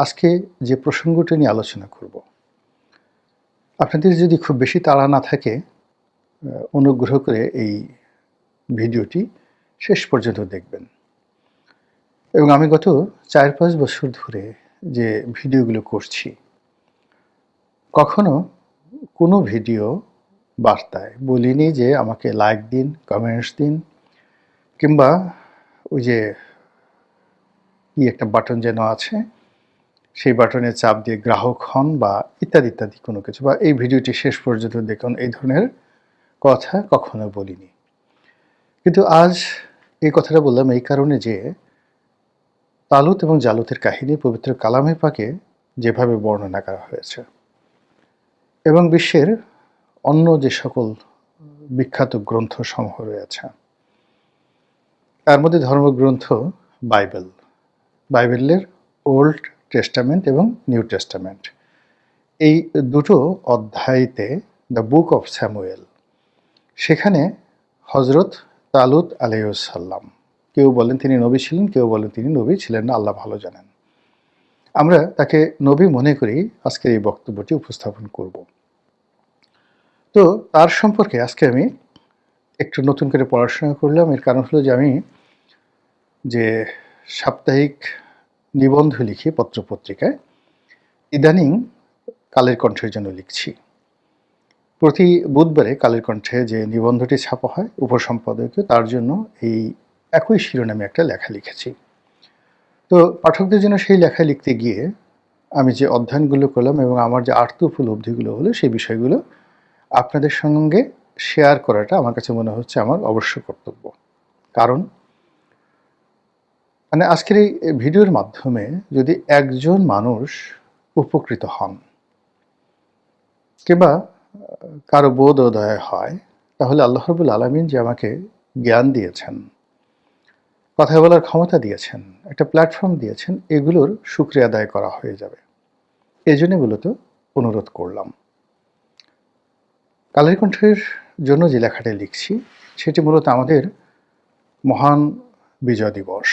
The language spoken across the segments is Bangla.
আজকে যে প্রসঙ্গটা নিয়ে আলোচনা করব, আপনাদের যদি খুব বেশি তাড়া না থাকে, অনুগ্রহ করে এই ভিডিওটি শেষ পর্যন্ত দেখবেন। এবং আমি গত ৪-৫ বছর ধরে যে ভিডিওগুলো করছি, কখনো কোনো ভিডিও বার্তায় বলিনি যে আমাকে লাইক দিন, কমেন্টস দিন, কিংবা ওই যে কি একটা বাটন যেন আছে, সেই বাটনে চাপ দিয়ে গ্রাহক হন বা ইত্যাদি ইত্যাদি কোনো কিছু, বা এই ভিডিওটি শেষ পর্যন্ত দেখুন, এই ধরনের কথা কখনো বলিনি। কিন্তু আজ এই কথাটা বললাম এই কারণে যে তালুত এবং জালুতের কাহিনী পবিত্র কালামে পাকে যেভাবে বর্ণনা করা হয়েছে এবং বিশ্বের অন্য যে সকল বিখ্যাত গ্রন্থ সমূহ রয়েছে, তার মধ্যে ধর্মগ্রন্থ বাইবেলের ওল্ড টেস্টামেন্ট এবং নিউ টেস্টামেন্ট, এই দুটো অধ্যায়তে দ্য বুক অফ স্যামুয়েল, সেখানে হজরত তালুত আলাইহিসসালাম, কেউ বলেন তিনি নবী ছিলেন, কেউ বলেন তিনি নবী ছিলেন না, আল্লাহ ভালো জানেন, আমরা তাকে নবী মনে করি আজকের এই বক্তব্যটি উপস্থাপন করব। তো তার সম্পর্কে আজকে আমি একটু নতুন করে পড়াশোনা করলাম। এর কারণ হলো যে আমি যে সাপ্তাহিক নিবন্ধ লিখি পত্রপত্রিকায়, ইদানিং কালের কণ্ঠের জন্য লিখছি। প্রতি বুধবারে কালের কণ্ঠে যে নিবন্ধটি ছাপা হয় উপসম্পাদকীয়, তার জন্য এই একই শিরোনামে একটা লেখা লিখেছি। তো পাঠকদের জন্য সেই লেখা লিখতে গিয়ে আমি যে অধ্যয়নগুলো করলাম এবং আমার যে আর্ত উপলব্ধিগুলো হলো, সেই বিষয়গুলো আপনাদের সঙ্গে শেয়ার করাটা আমার কাছে মনে হচ্ছে আমার অবশ্য কর্তব্য। কারণ মানে আজকের এই ভিডিওর মাধ্যমে যদি একজন মানুষ উপকৃত হন কিংবা কারো বোধোদয় হয়, তাহলে আল্লাহ রাব্বুল আলামিন যে আমাকে জ্ঞান দিয়েছেন, কথা বলার ক্ষমতা দিয়েছেন, একটা প্ল্যাটফর্ম দিয়েছেন, এগুলোর শুকরিয়া আদায় করা হয়ে যাবে। এই জন্য মূলত অনুরোধ করলাম। কালের কণ্ঠের জন্য যে লেখাটা লিখছি সেটি মূলত আমাদের মহান বিজয় দিবস।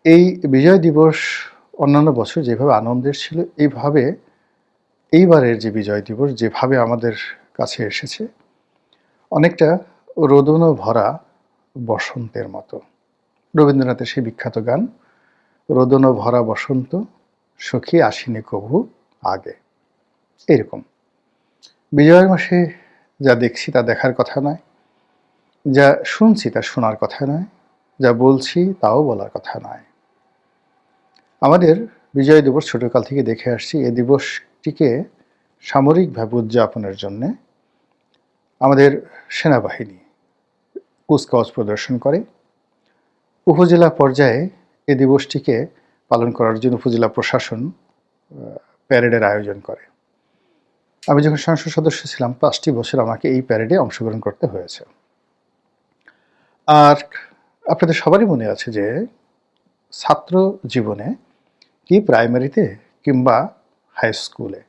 এই বিজয় দিবস অন্যান্য বছর যেভাবে আনন্দের ছিল, এইভাবে এইবারের যে বিজয় দিবস যেভাবে আমাদের কাছে এসেছে, অনেকটা রোদন ভরা বসন্তের মতো। রবীন্দ্রনাথের সেই বিখ্যাত গান, রোদন ভরা বসন্ত সখী আসিনি কভু আগে। এরকম বিজয়ের মাসে যা দেখছি তা দেখার কথা নয়, যা শুনছি তা শোনার কথা নয়, যা বলছি তাও বলার কথা নয়। আমাদের বিজয় দিবস ছোটকাল থেকে দেখে আসছি। এই দিবসটিকে সামরিকভাবে উদযাপনের জন্যে আমাদের সেনাবাহিনী কুচকাওয়াজ প্রদর্শন করে। উপজেলা পর্যায়ে এই দিবসটিকে পালন করার জন্য উপজেলা প্রশাসন প্যারেডের আয়োজন করে। আমি যখন সংসদ সদস্য ছিলাম 5টি বছর আমাকে এই প্যারেডে অংশগ্রহণ করতে হয়েছে। আর আপনাদের সবারই মনে আছে যে ছাত্র জীবনে, কি প্রাইমারিতে কিংবা হাই স্কুলে,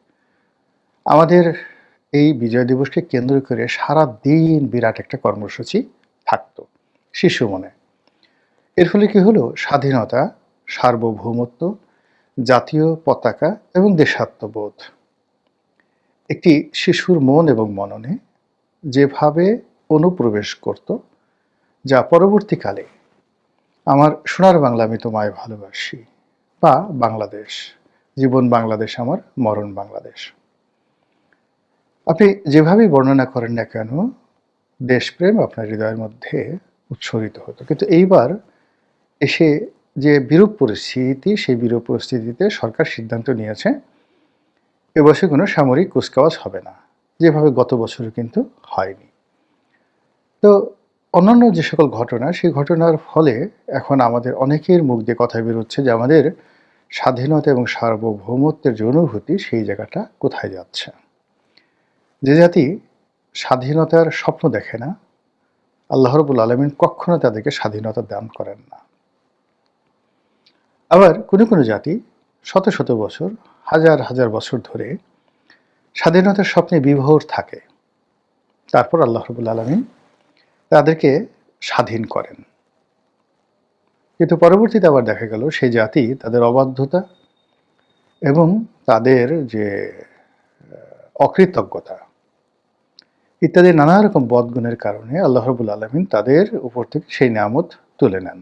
আমাদের এই বিজয় দিবসকে কেন্দ্র করে সারা দিন বিরাট একটা কর্মসূচি থাকতো শিশু মনে। এর ফলে কি হলো, স্বাধীনতা, সার্বভৌমত্ব, জাতীয় পতাকা এবং দেশাত্মবোধ একটি শিশুর মন এবং মননে যেভাবে অনুপ্রবেশ করত, যা পরবর্তীকালে আমার সোনার বাংলা আমি তোমায় ভালোবাসি বা বাংলাদেশ, জীবন বাংলাদেশ আমার, মরণ বাংলাদেশ, আপনি যেভাবেই বর্ণনা করেন না কেন, দেশপ্রেম আপনার হৃদয়ের মধ্যে উৎসরিত হতো। কিন্তু এইবার এসে যে বিরূপ পরিস্থিতি, সেই বিরূপ পরিস্থিতিতে সরকার সিদ্ধান্ত নিয়েছে এবছর কোনো সামরিক কুচকাওয়াজ হবে না, যেভাবে গত বছরও কিন্তু হয়নি। তো অন্যান্য যে সকল ঘটনা, সেই ঘটনার ফলে এখন আমাদের অনেকের মুখ দিয়ে কথা বেরোচ্ছে যে আমাদের স্বাধীনতা এবং সার্বভৌমত্বের যে অনুভূতি, সেই জায়গাটা কোথায় যাচ্ছে। যে জাতি স্বাধীনতার স্বপ্ন দেখে না, আল্লাহ রাব্বুল আলামিন কখনো তাদেরকে স্বাধীনতা দান করেন না। আবার কোনো কোনো জাতি শত শত বছর, হাজার হাজার বছর ধরে স্বাধীনতার স্বপ্নে বিভোর থাকে, তারপর আল্লাহ রাব্বুল আলামিন তাদেরকে স্বাধীন করেন। কিন্তু পরবর্তীতে আবার দেখা গেল সেই জাতি তাদের অবাধ্যতা এবং তাদের যে অকৃতজ্ঞতা ইত্যাদি নানা রকম বদগুণের কারণে আল্লাহ রাব্বুল আলামিন তাদের উপর থেকে সেই নিয়ামত তুলে নেন।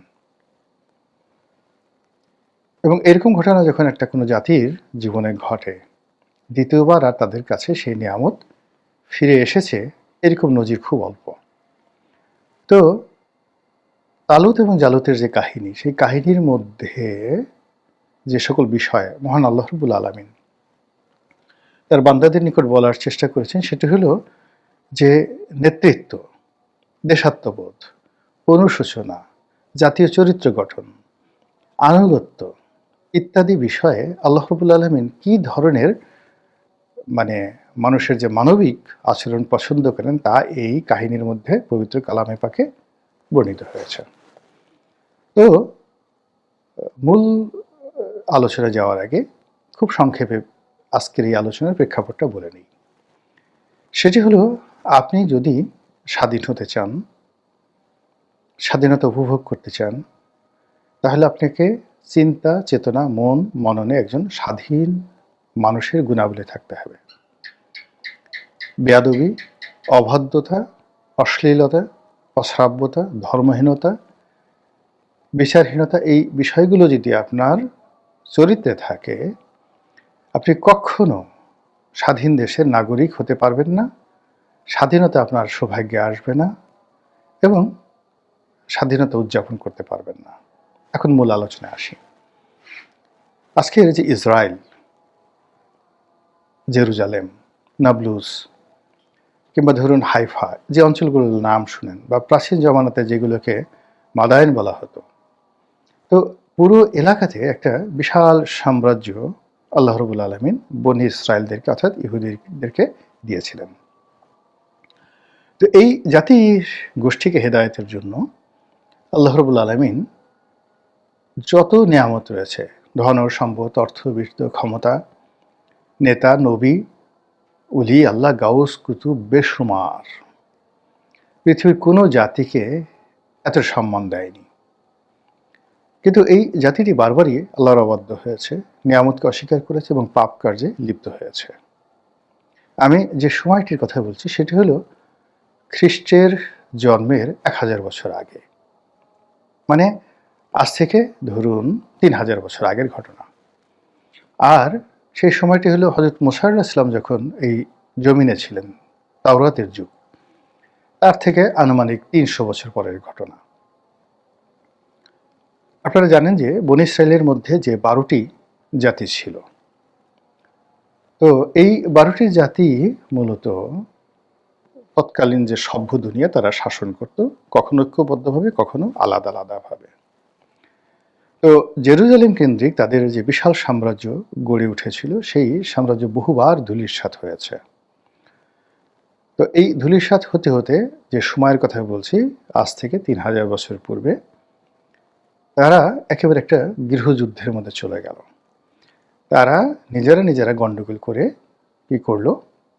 এবং এরকম ঘটনা যখন একটা কোনো জাতির জীবনে ঘটে, দ্বিতীয়বার আর তাদের কাছে সেই নিয়ামত ফিরে এসেছে, এরকম নজির খুব অল্প। তো তালুত এবং জালুতের যে কাহিনী, সেই কাহিনীর মধ্যে যে সকল বিষয় মহান আল্লাহ রাব্বুল আলামিন তার বান্দাদের নিকট বলার চেষ্টা করেছেন, সেটি হলো যে নেতৃত্ব, দেশাত্মবোধ, অনুশোচনা, জাতীয় চরিত্র গঠন, আনুগত্য ইত্যাদি বিষয়ে আল্লাহ রাব্বুল আলামিন কি ধরনের মানে মানুষের যে মানবিক আচরণ পছন্দ করেন তা এই কাহিনীর মধ্যে পবিত্র কালামে পাকে বর্ণিত হয়েছে। তো মূল আলোচনা যাওয়ার আগে খুব সংক্ষেপে আজকের এই আলোচনার প্রেক্ষাপটটা বলে নিই। সেটি হলো, আপনি যদি স্বাধীন হতে চান, স্বাধীনতা উপভোগ করতে চান, তাহলে আপনাকে চিন্তা, চেতনা, মন, মননে একজন স্বাধীন মানুষের গুণাবলী থাকতে হবে। বেয়াদবি, অভদ্রতা, অশ্লীলতা, অশ্রাব্যতা, ধর্মহীনতা, বিচারহীনতা এই বিষয়গুলো যদি আপনার চরিত্রে থাকে, আপনি কখনো স্বাধীন দেশের নাগরিক হতে পারবেন না, স্বাধীনতা আপনার সৌভাগ্যে আসবে না এবং স্বাধীনতা উদযাপন করতে পারবেন না। এখন মূল আলোচনায় আসি। আজকের যে ইসরায়েল, জেরুজালেম, নাবলুস কিংবা ধরুন হাইফা, যে অঞ্চলগুলোর নাম শুনেন বা প্রাচীন জমানাতে যেগুলোকে মাদায়েন বলা হতো, তো পুরো এলাকাতে একটা বিশাল সাম্রাজ্য আল্লাহ রাব্বুল আলামিন বনি ইসরায়েলদেরকে অর্থাৎ ইহুদিদেরকে দিয়েছিলেন। তো এই জাতির গোষ্ঠীকে হেদায়েতের জন্য আল্লাহ রাব্বুল আলামিন যত নিয়ামত রয়েছে, ধন সম্পদ, অর্থ, বীর্য, ক্ষমতা, নেতা, নবী, উলি, আল্লাহ, গাউস, কুতুব বেশুমার, পৃথিবীর কোনো জাতিকে এত সম্মান দেয়নি। কিন্তু এই জাতিটি বারবারই আল্লাহর অবাধ্য হয়েছে, নিয়ামতকে অস্বীকার করেছে এবং পাপ কার্যে লিপ্ত হয়েছে। আমি যে সময়টির কথা বলছি সেটি হলো খ্রিস্টের জন্মের 1000 বছর আগে, মানে আজ থেকে ধরুন 3000 বছর আগের ঘটনা। আর সেই সময়টি হলো হযরত মুসা আলাইহিস সালাম যখন এই জমিনে ছিলেন, তাওরাতের যুগ, তার থেকে আনুমানিক 300 বছর পরের ঘটনা। আপনারা জানেন যে বনী ইসরাইলের মধ্যে যে 12টি জাতি ছিল, তো এই 12টি জাতি মূলত তৎকালীন যে সভ্য দুনিয়া তারা শাসন করত, কখনো ঐক্যবদ্ধভাবে, কখনো আলাদা আলাদাভাবে। তো জেরুজালেম কেন্দ্রিক তাদের যে বিশাল সাম্রাজ্য গড়ে উঠেছিল, সেই সাম্রাজ্য বহুবার ধূলিসাৎ হয়েছে। তো এই ধূলিসাৎ হতে হতে যে সময়ের কথা বলছি, আজ থেকে 3000 বছর পূর্বে, তারা একেবারে একটা গৃহযুদ্ধের মধ্যে চলে গেল। তারা নিজেরা গন্ডগোল করে কি করলো,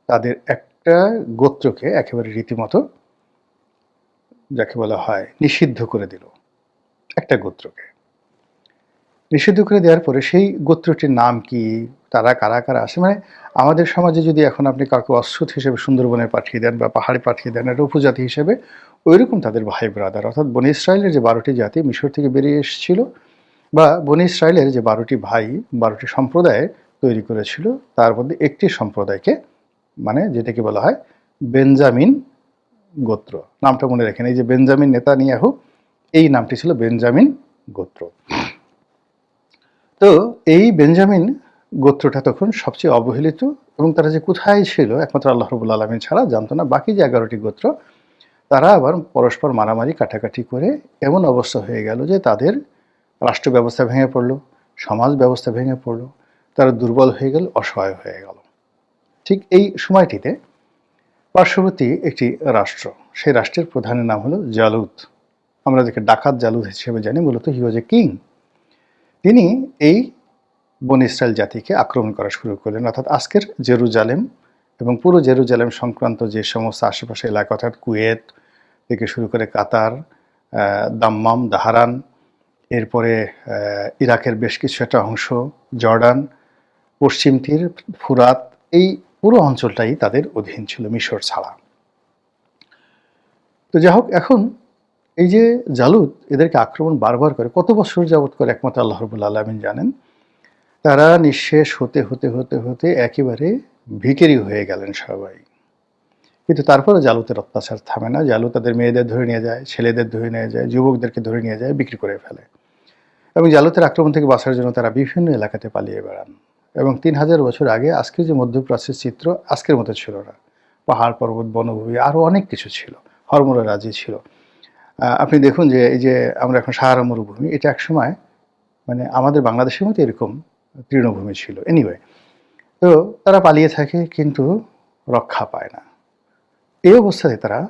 তাদের একটা গোত্রকে একেবারে রীতিমতো যাকে বলা হয় নিষিদ্ধ করে দিল। একটা গোত্রকে নিষিদ্ধ করে দেওয়ার পরে সেই গোত্রটির নাম কি, তারা কারা কারা আসে, মানে আমাদের সমাজে যদি এখন আপনি কাউকে অশ্বত হিসেবে সুন্দরবনে পাঠিয়ে দেন বা পাহাড়ে পাঠিয়ে দেন, একটা উপজাতি হিসেবে, ওইরকম তাদের ভাই ব্রাদার, অর্থাৎ বনী ইসরায়েলের যে 12টি জাতি মিশর থেকে বেরিয়ে এসেছিল, বা বনী ইসরায়েলের যে 12টি ভাই 12টি সম্প্রদায় তৈরি করেছিল, তার মধ্যে একটি সম্প্রদায়কে, মানে যেটাকে বলা হয় বেঞ্জামিন গোত্র, নামটা মনে রাখেন। এই যে বেঞ্জামিন নেতানিয়াহু, এই নামটি ছিল বেঞ্জামিন গোত্র। তো এই বেঞ্জামিন গোত্রটা তখন সবচেয়ে অবহেলিত, এবং তারা যে কোথায় ছিল একমাত্র আল্লাহ রাব্বুল আলামিন ছাড়া জানতো না। বাকি যে 11টি গোত্র, তারা আবার পরস্পর মারামারি কাটাকাটি করে এমন অবস্থা হয়ে গেল যে তাদের রাষ্ট্র ব্যবস্থা ভেঙে পড়লো, সমাজ ব্যবস্থা ভেঙে পড়লো, তারা দুর্বল হয়ে গেল, অসহায় হয়ে গেল। ঠিক এই সময়টিতে পার্শ্ববর্তী একটি রাষ্ট্র, সেই রাষ্ট্রের প্রধানের নাম হলো জালুত, আমরা যাকে ডাকাত জালুত হিসেবে জানি, মূলত হি ওয়াজ এ কিং। তিনি এই বনী ইসরায়েল জাতিকে আক্রমণ করা শুরু করলেন, অর্থাৎ আজকের জেরুজালেম এবং পুরো জেরুজালেম সংক্রান্ত যে সমস্ত আশেপাশে এলাকা, অর্থাৎ কুয়েত থেকে শুরু করে কাতার, দাম্মাম, দাহারান, এরপরে ইরাকের বেশ কিছু একটা অংশ, জর্ডান, পশ্চিম তীর, ফুরাত, এই পুরো অঞ্চলটাই তাদের অধীন ছিল মিশর ছাড়া। তো যাই হোক, এখন এই যে জালুত এদেরকে আক্রমণ বারবার করে, কত বছর যাবত করে একমাত্র আল্লাহ রাব্বুল আলামিন জানেন। তারা নিঃশেষ হতে হতে হতে হতে একেবারে ভিখারি হয়ে গেলেন সবাই। কিন্তু তারপরে জালুতের অত্যাচার থামে না। জালুত তাদের মেয়েদের ধরে নিয়ে যায়, ছেলেদের ধরে নিয়ে যায়, যুবকদেরকে ধরে নিয়ে যায়, বিক্রি করে ফেলে। এবং জালুতের আক্রমণ থেকে বাঁচার জন্য তারা বিভিন্ন এলাকাতে পালিয়ে বেড়ান। এবং ৩,০০০ বছর আগে আজকের যে মধ্যপ্রাচ্যের চিত্র আজকের মতো ছিল না। পাহাড়, পর্বত, বনভূমি আরও অনেক কিছু ছিল। হরমোরা রাজ্য ছিল। আপনি দেখুন যে এই যে আমরা এখন সাহারা মরুভূমি, এটা একসময় মানে আমাদের বাংলাদেশের মতো এরকম তৃণভূমি ছিল। এনিওয়ে, তো তারা পালিয়ে থাকে কিন্তু রক্ষা পায় না। এই অবস্থায় তারা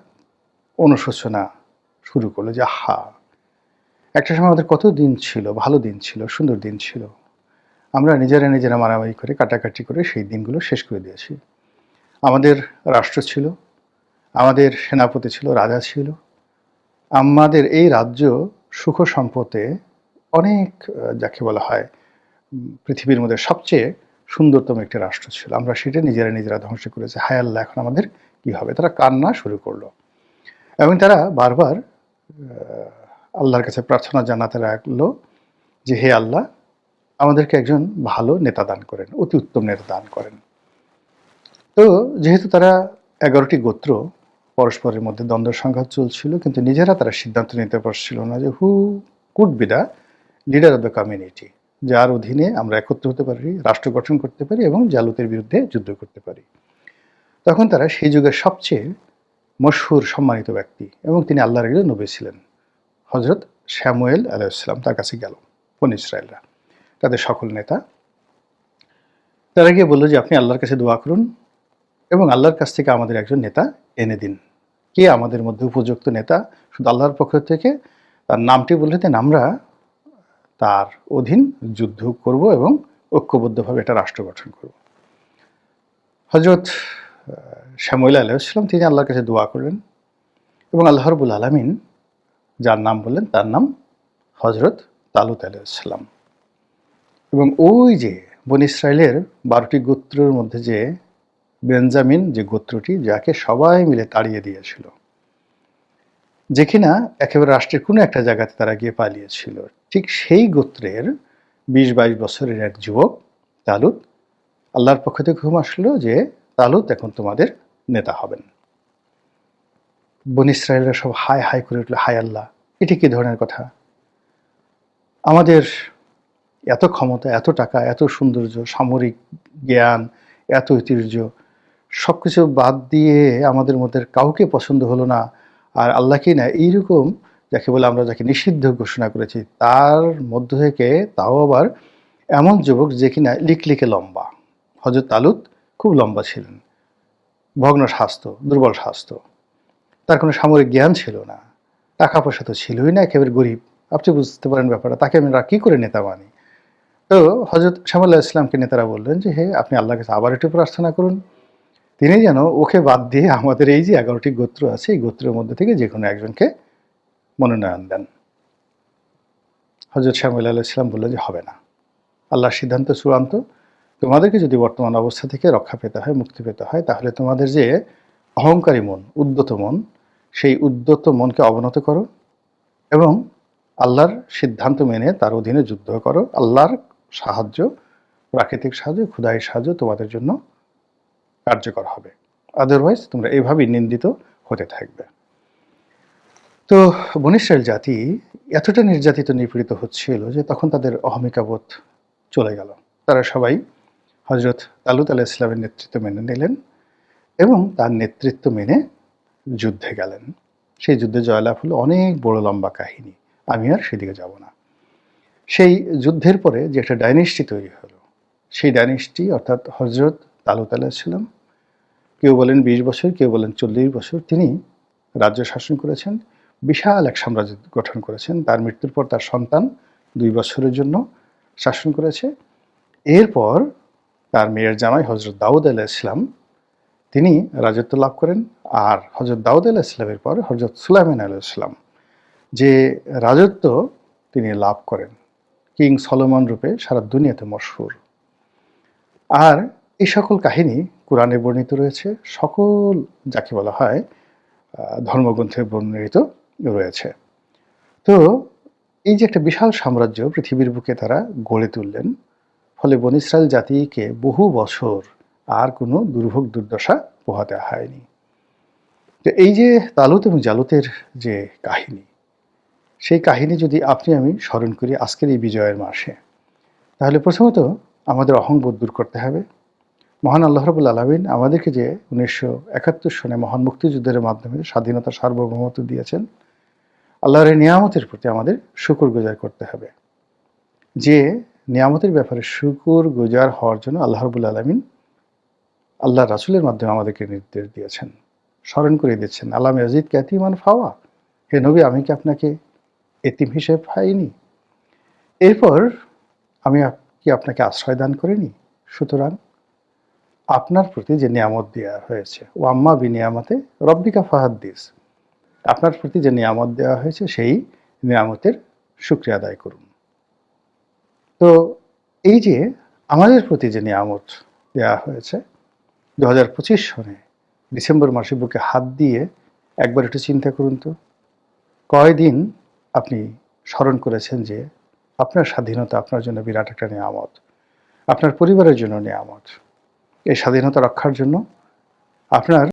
অনুশোচনা শুরু করলো যে একটা সময় আমাদের কত দিন ছিল, ভালো দিন ছিল, সুন্দর দিন ছিল। আমরা নিজেরা মারামারি করে, কাটাকাটি করে সেই দিনগুলো শেষ করে দিয়েছি। আমাদের রাষ্ট্র ছিল, আমাদের সেনাপতি ছিল, রাজা ছিল। আমাদের এই রাজ্য সুখ সম্পদে অনেক যাকে বলা হয় পৃথিবীর মধ্যে সবচেয়ে সুন্দরতম একটি রাষ্ট্র ছিল। আমরা সেটা নিজেরা ধ্বংস করেছি। হায় আল্লাহ, এখন আমাদের কি হবে? তারা কান্না শুরু করলো এবং তারা বারবার আল্লাহর কাছে প্রার্থনা জানাতে লাগলো যে হে আল্লাহ, আমাদেরকে একজন ভালো নেতা দান করেন, অতি উত্তম নেতা দান করেন। তো যেহেতু তারা 11টি গোত্র, পরস্পরের মধ্যে দ্বন্দ্ব সংঘাত চলছিল, কিন্তু নিজেরা তারা সিদ্ধান্ত নিতে পারছিল না যে who could be the leader of the community, যার অধীনে আমরা একত্র হতে পারি, রাষ্ট্র গঠন করতে পারি এবং জালুতের বিরুদ্ধে যুদ্ধ করতে পারি। তখন তারা সেই যুগের সবচেয়ে মশহুর সম্মানিত ব্যক্তি এবং তিনি আল্লাহর একজন নবী ছিলেন, হজরত শ্যামুয়েল আলাইহিসসালাম, তার কাছে গেল বনী ইসরায়েলরা, তাদের সকল নেতা। তারা গিয়ে বলল যে আপনি আল্লাহর কাছে দোয়া করুন এবং আল্লাহর কাছ থেকে আমাদের একজন নেতা এনে দিন। কে আমাদের মধ্যে উপযুক্ত নেতা? শুধু আল্লাহর পক্ষ থেকে তার নামটি বলে দেন, আমরা তার অধীন যুদ্ধ করব এবং ঐক্যবদ্ধভাবে একটা রাষ্ট্র গঠন করব। হজরত শ্যামুয়েল আলাইহিসসালাম তিনি আল্লাহর কাছে দোয়া করলেন এবং আল্লাহ রাব্বুল আলামিন যার নাম বললেন তার নাম হজরত তালুত আলাইহিসসালাম। এবং ওই যে বনী ইসরায়েলের 12টি গোত্রের মধ্যে যে বেঞ্জামিন যে গোত্রটি, যাকে সবাই মিলে তাড়িয়ে দিয়েছিল, যে কিনা একেবারে রাষ্ট্রের কোনো একটা জায়গাতে তারা গিয়ে পালিয়েছিল, ঠিক সেই গোত্রের 20-22 বছরের এক যুবক তালুত, আল্লাহর পক্ষ থেকে হুকুম আসলো যে তালুত এখন তোমাদের নেতা হবেন। বনী ইসরায়েলরা সব হায় হায় করে উঠলো, হায় আল্লাহ, এটি কি ধরনের কথা? আমাদের এত ক্ষমতা, এত টাকা, এত সৌন্দর্য, সামরিক জ্ঞান, এত ঐতিহ্য, সব কিছু বাদ দিয়ে আমাদের মধ্যে কাউকে পছন্দ হলো না, আর আল্লাহকেই না এইরকম যাকে বলে আমরা যাকে নিষিদ্ধ ঘোষণা করেছি তার মধ্য থেকে, তাও আবার এমন যুবক যে কিনা লিকলিকে লম্বা। হযরত তালুত খুব লম্বা ছিলেন, ভগ্ন স্বাস্থ্য, দুর্বল স্বাস্থ্য, তার কোনো সামরিক জ্ঞান ছিল না, টাকা পয়সা তো ছিলই না, একেবারে গরিব। আপনি বুঝতে পারেন ব্যাপারটা, তাকে আমরা কী করে নেতা মানি? তো হযরত শ্যামুয়েল আলাইহিস সালামকে নেতারা বললেন যে হে, আপনি আল্লাহর কাছে আবার একটু প্রার্থনা করুন, তিনি যেন ওকে বাদ দিয়ে আমাদের এই যে 11টি গোত্র আছে এই গোত্রের মধ্যে থেকে যে কোনো একজনকে মনোনয়ন দেন। হযরত শ্যামুয়েল আলাইহিস সালাম বললেন যে হবে না, আল্লাহর সিদ্ধান্ত চূড়ান্ত। তোমাদেরকে যদি বর্তমান অবস্থা থেকে রক্ষা পেতে হয়, মুক্তি পেতে হয়, তাহলে তোমাদের যে অহংকারী মন, উদ্যত মন, সেই উদ্যত মনকে অবনত করো এবং আল্লাহর সিদ্ধান্ত মেনে তার অধীনে যুদ্ধ করো। আল্লাহর সাহায্য, প্রাকৃতিক সাহায্য, খোদাই সাহায্য তোমাদের জন্য কার্যকর হবে, আদারওয়াইজ তোমরা এইভাবেই নিন্দিত হতে থাকবে। তো বনী ইসরাইল জাতি এতটা নির্যাতিত নিপীড়িত হচ্ছিল যে তখন তাদের অহমিকাবোধ চলে গেল। তারা সবাই হযরত তালুত আলাইহিস সালামের নেতৃত্ব মেনে নিলেন এবং তার নেতৃত্ব মেনে যুদ্ধে গেলেন। সেই যুদ্ধে জয়লাভ হলো অনেক বড় লম্বা কাহিনী, আমি আর সেদিকে যাব না। সেই যুদ্ধের পরে যে একটা ডাইনেস্টি তৈরি হলো, সেই ডাইনেস্টি অর্থাৎ হযরত তালুত আলাইহিস সালাম, কেউ বলেন 20 বছর, কেউ বলেন 40 বছর তিনি রাজ্য শাসন করেছেন, বিশাল এক সাম্রাজ্য গঠন করেছেন। তার মৃত্যুর পর তার সন্তান 2 বছরের জন্য শাসন করেছে। এরপর তার মেয়ের জামাই হযরত দাউদ আলাইহিস সালাম তিনি রাজত্ব লাভ করেন। আর হযরত দাউদ আলাইহিস সালামের পর হযরত সুলাইমান আলাইহিস সালাম যে রাজত্ব তিনি লাভ করেন, কিং সলোমন রূপে সারা দুনিয়াতে মশহুর। আর এই সকল কাহিনী কোরআনে বর্ণিত রয়েছে, সকল যাকে বলা হয় ধর্মগ্রন্থে বর্ণিত রয়েছে। তো এই যে একটা বিশাল সাম্রাজ্য পৃথিবীর বুকে তারা গড়ে তুললেন, ফলে বনী ইসরাইল জাতিকে বহু বছর আর কোনো দুর্ভোগ দুর্দশা পোহাতে হয়নি। তো এই যে তালুত এবং জালুতের যে কাহিনী, সেই কাহিনী যদি আপনি আমি স্মরণ করি আজকের এই বিজয়ের মাসে, তাহলে প্রথমত আমাদের অহংবোধ দূর করতে হবে। মহান আল্লাহ রাব্বুল আলামিন আমাদেরকে যে 1971 সনে মহান মুক্তিযুদ্ধের মাধ্যমে স্বাধীনতার সার্বভৌমত্ব দিয়েছেন, আল্লাহর এই নিয়ামতের প্রতি আমাদের শুকরগুজার করতে হবে। যে নিয়ামতের ব্যাপারে শুকরগুজার হওয়ার জন্য আল্লাহ রাব্বুল আলামিন আল্লাহর রাসূলের মাধ্যমে আমাদেরকে নির্দেশ দিয়েছেন, স্মরণ করে দিচ্ছেন, আলাম ইয়াজিদকা ইয়াতীমান ফাওয়া, হে নবী আমি কি আপনাকে এতিম হিসেবে পাইনি? এরপর আমি কি আপনাকে আশ্রয় দান করিনি? সুতরাং আপনার প্রতি যে নিয়ামত দেওয়া হয়েছে, ও আম্মা বিনিয়ামতে রব্বিকা ফাহাদ্দিস, আপনার প্রতি যে নিয়ামত দেওয়া হয়েছে সেই নিয়ামতের শুকরিয়া আদায় করুন। তো এই যে আমাদের প্রতি যে নিয়ামত দেওয়া হয়েছে 2025 সনে ডিসেম্বর মাসে বুকে হাত দিয়ে একবার একটু চিন্তা করুন তো, কয়দিন আপনি স্মরণ করেছেন যে আপনার স্বাধীনতা আপনার জন্য বিরাট একটা নিয়ামত, আপনার পরিবারের জন্য নিয়ামত। এই স্বাধীনতা রক্ষার জন্য আপনার